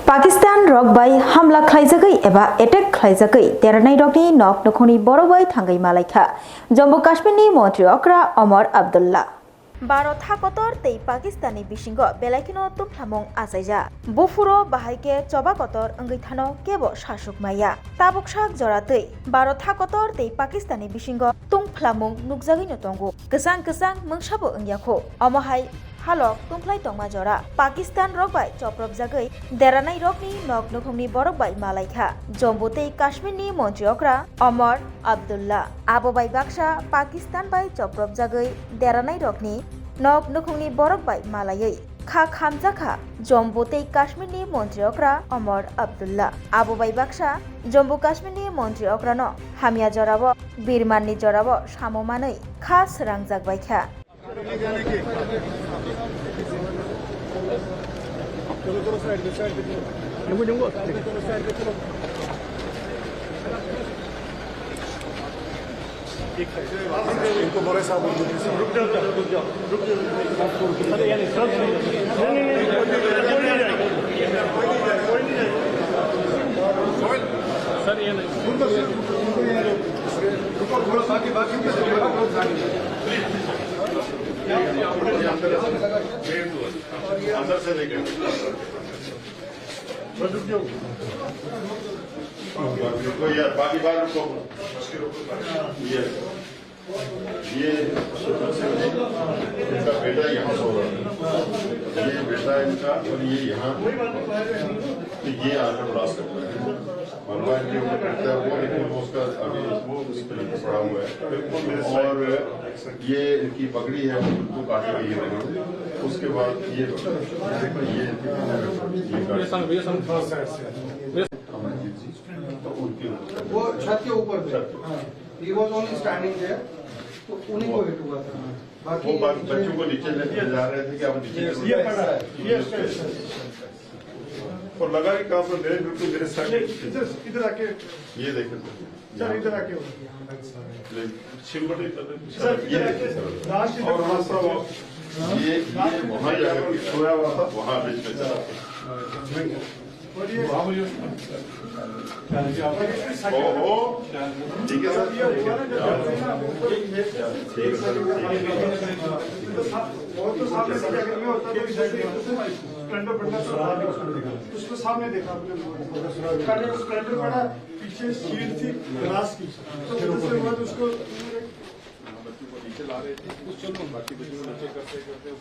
पाकिस्तान रक बाय हमला खालायजागै एबा एटेक खालायजागै देरनाय रकनि नक नखनि बरबाय थांगै मालायखा जम्मू काश्मीरनि मन्त्री अक्रा अमर अब्दुल्ला भारत हाकतर तै पाकिस्तानी बिसिंग बेलायखिनो तुमथामं आजायजा बुफुरो बाहायके चबा कतर अंगैथानो केबो शासक माया ताबुकसाक जरातै भारत हाकतर तै पाकिस्तानी बिसिंग तुंफ्लामुं नुकजागैनो तंगो गोसां गोसां मोंसाबो अंग्याखो अमहाय हालक तुंफ्लाय तंमा जरा पाकिस्तान रकबाय चप्रबजागै देरानाय रकनि नक नखंनि बरकबाय मालायखा जम्मू तै काश्मीरनि मन्त्री अक्रा अमर अब्दुल्ला आबोबाय बाक्सा पाकिस्तान बाय चप्रबजागै देरानाय रकनि नक नखंनि बरकबाय मालायै खा खामजाखा जम्मू तै काश्मीरनि मन्त्री अक्रा अमर अब्दुल्ला आबोबाय बाक्सा जम्मू काश्मीरनि मन्त्री अक्रानो हामिया जराबो बिरमाननि जराबो साममानै खा सोरांजागबायखा चलो साइड पे इनको बोले साहब रुक जाओ सर यानी सर ये नहीं अंदर से लेकर रुको यार बाकी बार रुको ये इनका बेटा यहाँ सो रहा है ये बेटा इनका और ये यहाँ तो ये आकर क्लास करता है मनवा इनके ऊपर करता है वो लेकिन वो उसका अभी वो उस पर पड़ा हुआ है और ये इनकी पगड़ी है वो बिल्कुल काटी गई है उसके बाद ये वो छत के ऊपर he was only standing there तो उन्हीं को हिट हुआ था बाकी बच्चों को नीचे लेके जा रहे थे कि अब नीचे ये पड़ा है ये और लगा कि काम पर मेरे बिल्कुल मेरे साथ इधर आके ये देखें सर इधर आके और ये वहाँ जाकर सोया हुआ था वहाँ बीच में चला ओहो ठीक है सर उसको सामने देखा आपने स्प्लेंडर पड़ा पीछे शील्ड थी ग्लास की तो उसके बाद उसको नीचे ला रहे थे चलो बाकी बच्चों को नीचे करते करते वो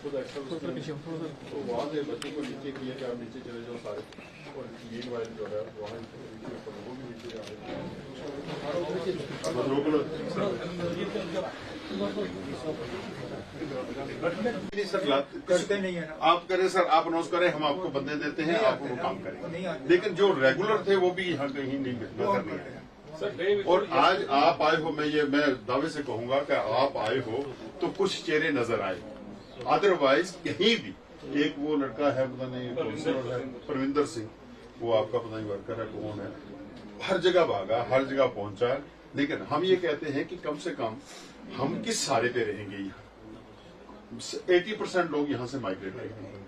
खुद एक्शन तो वहाँ से बच्चों को नीचे किया कि आप नीचे चले जाओ सारे और ये वाइल जो है वहाँ वो भी नीचे जा रहे करते नहीं है आप करें सर आप अनाउंस करें हम आपको बंदे देते हैं आप वो काम करेंगे लेकिन जो रेगुलर थे वो भी यहाँ कहीं नहीं नजर नहीं आए और आज आप आए हो मैं दावे से कहूंगा कि आप आए हो तो कुछ चेहरे नजर आए अदरवाइज कहीं भी एक वो लड़का है पता नहीं परविंदर सिंह वो आपका पता नहीं वर्कर है कौन है हर जगह भागा हर जगह पहुंचा लेकिन हम ये कहते हैं कि कम से कम हम किस सहारे पे रहेंगे यहाँ 80% लोग यहाँ से माइग्रेट करेंगे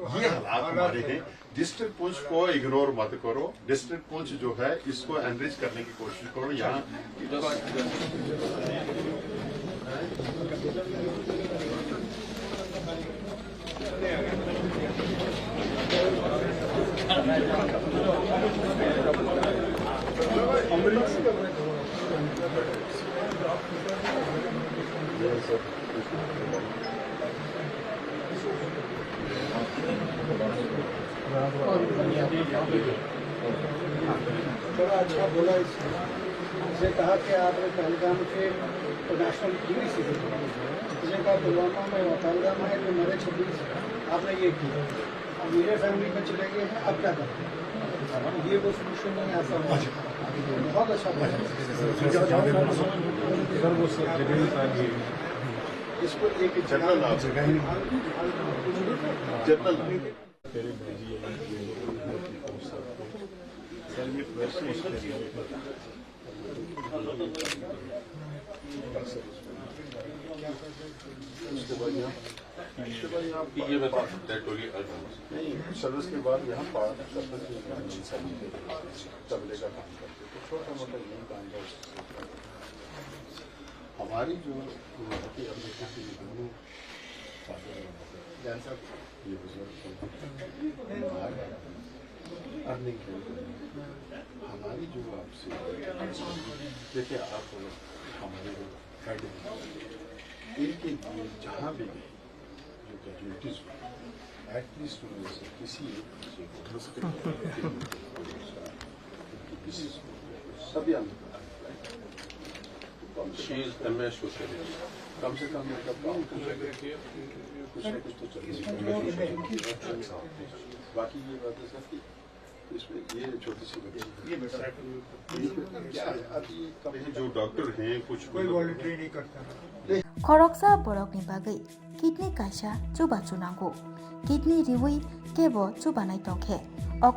ये हालात हमारे हैं डिस्ट्रिक्ट पुंछ को इग्नोर मत करो डिस्ट्रिक्ट पुंछ जो है इसको एनरिच करने की कोशिश करो यहाँ बड़ा अच्छा बोला इसने कहा कि आपने पहलगाम के नेशनल डिग्री से इसने कहा पुलवामा में पहलगाम है जो मेरे 26 आपने ये किया अब मेरे फैमिली में चले गए हैं अब क्या करें ये वो सोल्यूशन नहीं ऐसा बहुत अच्छा इसको एक उसके बाद इसके बाद यहाँ ये बता सकते हैं टोली नहीं सर्विस के बाद यहाँ तबले का काम करते तो छोटा मोटा यही काम था। हमारी जो होती अब देखा कि ये दोनों जैसा ये बुजुर्ग अर्निंग हमारी जो आपसे देखिए आप हमारे जो इनके लिए जहाँ भी जो कैजुअलिटीज एटलीस्ट उनमें से किसी सभी कम से कम मतलब कुछ न कुछ तो चलिए बाकी ये बात है सर कि इसमें ये छोटी सी बच्ची जो डॉक्टर हैं कुछ कोई वॉलंटरी नहीं करता। खरकसा बरकनि बागै किडनी काइसा चुबा चुनांगौ किडनी रिवै केबो चुबानाय तंखे अ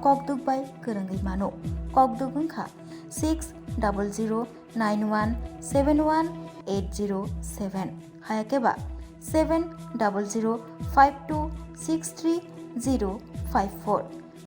ककदुगबाय गोरोङै मानो ककदुग ओंखा 600091718007 हायाकेबा 7005263054